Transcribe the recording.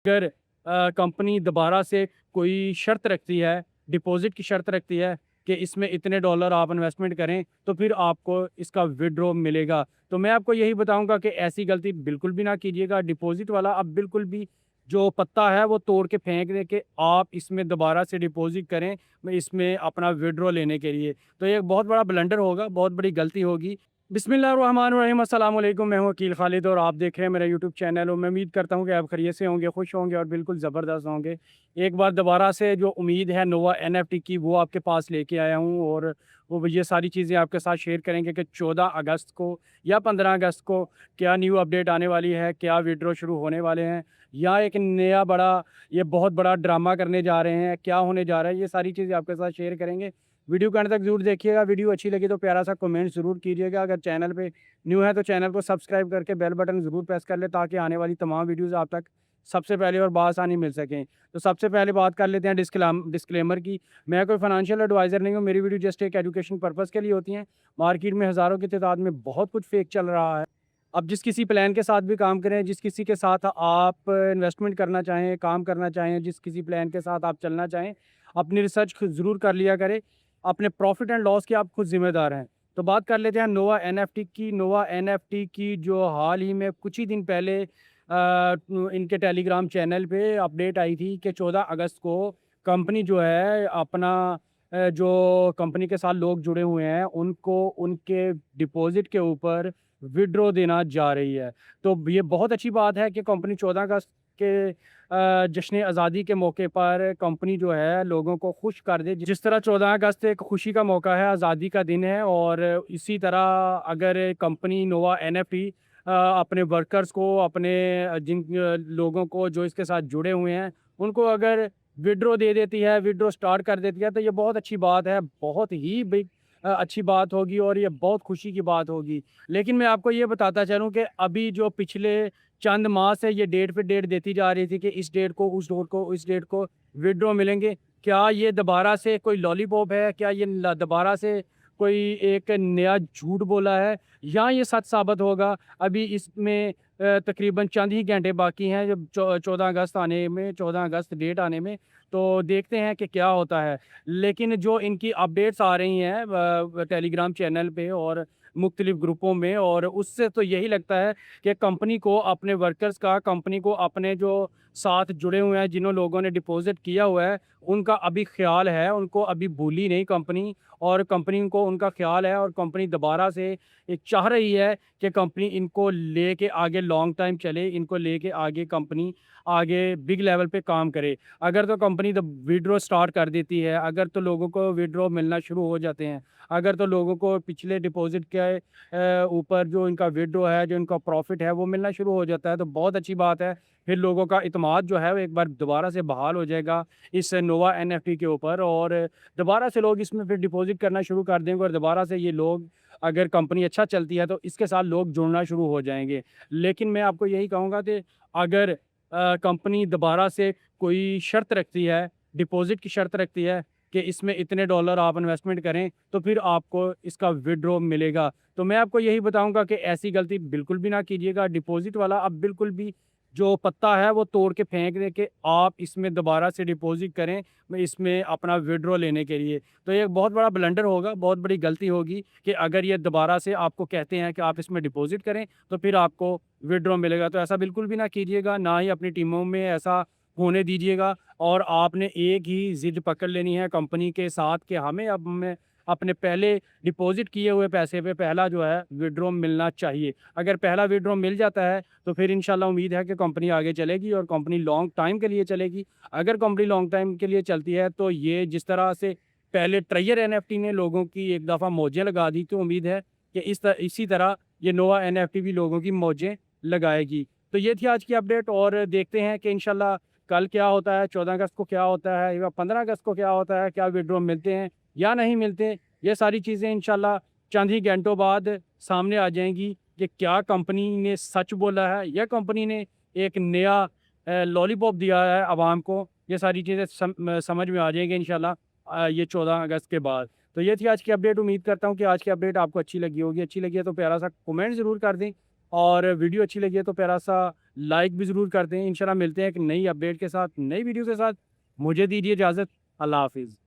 अगर कंपनी दोबारा से कोई शर्त रखती है, डिपॉज़िट की शर्त रखती है कि इसमें इतने डॉलर आप इन्वेस्टमेंट करें, तो फिर आपको इसका विथड्रॉ मिलेगा। तो मैं आपको यही बताऊँगा कि ऐसी गलती बिल्कुल भी ना कीजिएगा। डिपॉज़िट वाला आप बिल्कुल भी जो पत्ता है वो तोड़ के फेंक दें कि आप इसमें दोबारा से डिपॉज़िट करें, इसमें अपना विथड्रॉ लेने के लिए। तो ये एक बहुत बड़ा ब्लंडर होगा, बहुत बड़ी गलती होगी। बिस्मिल्लाहिर्रहमानिर्रहीम, अस्सलाम वालेकुम। मैं हूँ वकील खालिद और आप देख रहे हैं मेरा यूट्यूब चैनल और मैं उम्मीद करता हूँ कि आप खैरियत से होंगे, खुश होंगे और बिल्कुल ज़बरदस्त होंगे। एक बार दोबारा से जो उम्मीद है नोवा एनएफटी की वो आपके पास लेके आया हूँ और वो ये सारी चीज़ें आपके साथ शेयर करेंगे कि 14 अगस्त को या 15 अगस्त को क्या न्यू अपडेट आने वाली है, क्या विड्रॉ शुरू होने वाले हैं या एक नया बड़ा ये बहुत बड़ा ड्रामा करने जा रहे हैं, क्या होने जा रहा है, ये सारी चीज़ें आपके साथ शेयर करेंगे। वीडियो के अंत तक ज़रूर देखिएगा। वीडियो अच्छी लगी तो प्यारा सा कमेंट ज़रूर कीजिएगा। अगर चैनल पे न्यू है तो चैनल को सब्सक्राइब करके बेल बटन ज़रूर प्रेस कर लें ताकि आने वाली तमाम वीडियोज़ आप तक सबसे पहले और बआसानी मिल सकें। तो सबसे पहले बात कर लेते हैं डिस्क्लेमर की। मैं कोई फाइनेंशियल एडवाइज़र नहीं हूँ, मेरी वीडियो जस्ट एक एजुकेशन पर्पज़ के लिए होती हैं। मार्केट में हज़ारों की तादाद में बहुत कुछ फेक चल रहा है। अब जिस किसी प्लान के साथ भी काम करें, जिस किसी के साथ आप इन्वेस्टमेंट करना चाहें, काम करना चाहें, जिस किसी प्लान के साथ आप चलना चाहें, अपनी रिसर्च खुद ज़रूर कर लिया करें। अपने प्रॉफ़िट एंड लॉस के आप खुद ज़िम्मेदार हैं। तो बात कर लेते हैं नोवा एनएफटी की। नोवा एनएफटी की जो हाल ही में कुछ ही दिन पहले इनके टेलीग्राम चैनल पे अपडेट आई थी कि 14 अगस्त को कंपनी जो है अपना जो कंपनी के साथ लोग जुड़े हुए हैं उनको उनके डिपॉज़िट के ऊपर विथड्रॉ देना जा रही है। तो ये बहुत अच्छी बात है कि कंपनी 14 अगस्त के जश्न आज़ादी के मौके पर कंपनी जो है लोगों को खुश कर दे। जिस तरह 14 अगस्त एक खुशी का मौका है, आज़ादी का दिन है और इसी तरह अगर कंपनी नोवा एनएफटी अपने वर्कर्स को, अपने जिन लोगों को जो इसके साथ जुड़े हुए हैं, उनको अगर विथड्रॉ दे देती है, विथड्रॉ स्टार्ट कर देती है, तो ये बहुत अच्छी बात है, बहुत ही बिग अच्छी बात होगी और ये बहुत खुशी की बात होगी। लेकिन मैं आपको ये बताता चलूँ कि अभी जो पिछले चंद माह से ये डेट पे डेट देती जा रही थी कि इस डेट को, उस डेट को, इस डेट को विथड्रॉ मिलेंगे। क्या ये दोबारा से कोई लॉलीपॉप है? क्या ये दोबारा से कोई एक नया झूठ बोला है या ये सच साबित होगा? अभी इसमें तकरीबन चंद ही घंटे बाकी हैं जब 14 अगस्त आने में, 14 अगस्त डेट आने में, तो देखते हैं कि क्या होता है। लेकिन जो इनकी अपडेट्स आ रही हैं टेलीग्राम चैनल पे और मुख्तलिफ ग्रुपों में, और उससे तो यही लगता है कि कंपनी को अपने वर्कर्स का, कंपनी को अपने जो साथ जुड़े हुए हैं, जिन लोगों ने डिपॉज़िट किया हुआ है, उनका अभी ख़्याल है, उनको अभी भूली नहीं कंपनी, और कंपनी को उनका ख़्याल है और कंपनी दोबारा से ये चाह रही है कि कंपनी इनको लेके आगे लॉन्ग टाइम चले, इनको लेके आगे कंपनी आगे बिग लेवल पे काम करे। अगर तो कंपनी तो विथड्रॉ स्टार्ट कर देती है, अगर तो लोगों को विथड्रॉ मिलना शुरू हो जाते हैं, अगर तो लोगों को पिछले डिपॉज़िट के ऊपर जो इनका विथड्रॉ है, जो इनका प्रॉफ़िट है, वो मिलना शुरू हो जाता है, तो बहुत अच्छी बात है। फिर लोगों का इत्मीनान जो है वो एक बार दोबारा से बहाल हो जाएगा इस नोवा एनएफटी के ऊपर और दोबारा से लोग इसमें फिर डिपॉज़िट करना शुरू कर देंगे और दोबारा से ये लोग, अगर कंपनी अच्छा चलती है तो इसके साथ लोग जुड़ना शुरू हो जाएँगे। लेकिन मैं आपको यही कहूँगा कि अगर कंपनी दोबारा से कोई शर्त रखती है, डिपॉज़िट की शर्त रखती है कि इसमें इतने डॉलर आप इन्वेस्टमेंट करें, तो फिर आपको इसका विथड्रॉ मिलेगा। तो मैं आपको यही बताऊँगा कि ऐसी गलती बिल्कुल भी ना कीजिएगा। डिपॉज़िट वाला आप बिल्कुल भी जो पत्ता है वो तोड़ के फेंक दें कि आप इसमें दोबारा से डिपॉज़िट करें, इसमें अपना विथड्रॉ लेने के लिए। तो ये एक बहुत बड़ा ब्लंडर होगा, बहुत बड़ी गलती होगी कि अगर ये दोबारा से आपको कहते हैं कि आप इसमें डिपॉज़िट करें, तो फिर आपको विथड्रॉ मिलेगा। तो ऐसा बिल्कुल भी ना कीजिएगा, ना ही अपनी टीमों में ऐसा होने दीजिएगा और आपने एक ही ज़िद पकड़ लेनी है कंपनी के साथ कि हमें अब में अपने पहले डिपॉज़िट किए हुए पैसे पे पहला जो है विथड्रॉ मिलना चाहिए। अगर पहला विथड्रॉ मिल जाता है तो फिर इंशाल्लाह उम्मीद है कि कंपनी आगे चलेगी और कंपनी लॉन्ग टाइम के लिए चलेगी। अगर कंपनी लॉन्ग टाइम के लिए चलती है तो ये जिस तरह से पहले ट्रायर एनएफटी ने लोगों की एक दफ़ा मौजें लगा दी, तो उम्मीद है कि इसी तरह ये नोवा एनएफटी भी लोगों की मौजें लगाएगी। तो ये थी आज की अपडेट और देखते हैं कि इंशाल्लाह कल क्या होता है, 14 अगस्त को क्या होता है या 15 अगस्त को क्या होता है, क्या विथड्रॉ मिलते हैं या नहीं मिलते। ये सारी चीज़ें इंशाल्लाह चंद ही घंटों बाद सामने आ जाएँगी कि क्या कंपनी ने सच बोला है या कंपनी ने एक नया लॉलीपॉप दिया है आवाम को। ये सारी चीज़ें समझ में आ जाएँगी इंशाल्लाह ये 14 अगस्त के बाद। तो ये थी आज की अपडेट। उम्मीद करता हूँ कि आज की अपडेट आपको अच्छी लगी होगी। अच्छी लगी है तो प्यारा सा कमेंट ज़रूर कर दें और वीडियो अच्छी लगी है तो प्यारा सा लाइक भी ज़रूर कर दें। इंशाल्लाह मिलते हैं एक नई अपडेट के साथ, नई वीडियो के साथ। मुझे दीजिए इजाज़त। अल्लाह हाफ़िज़।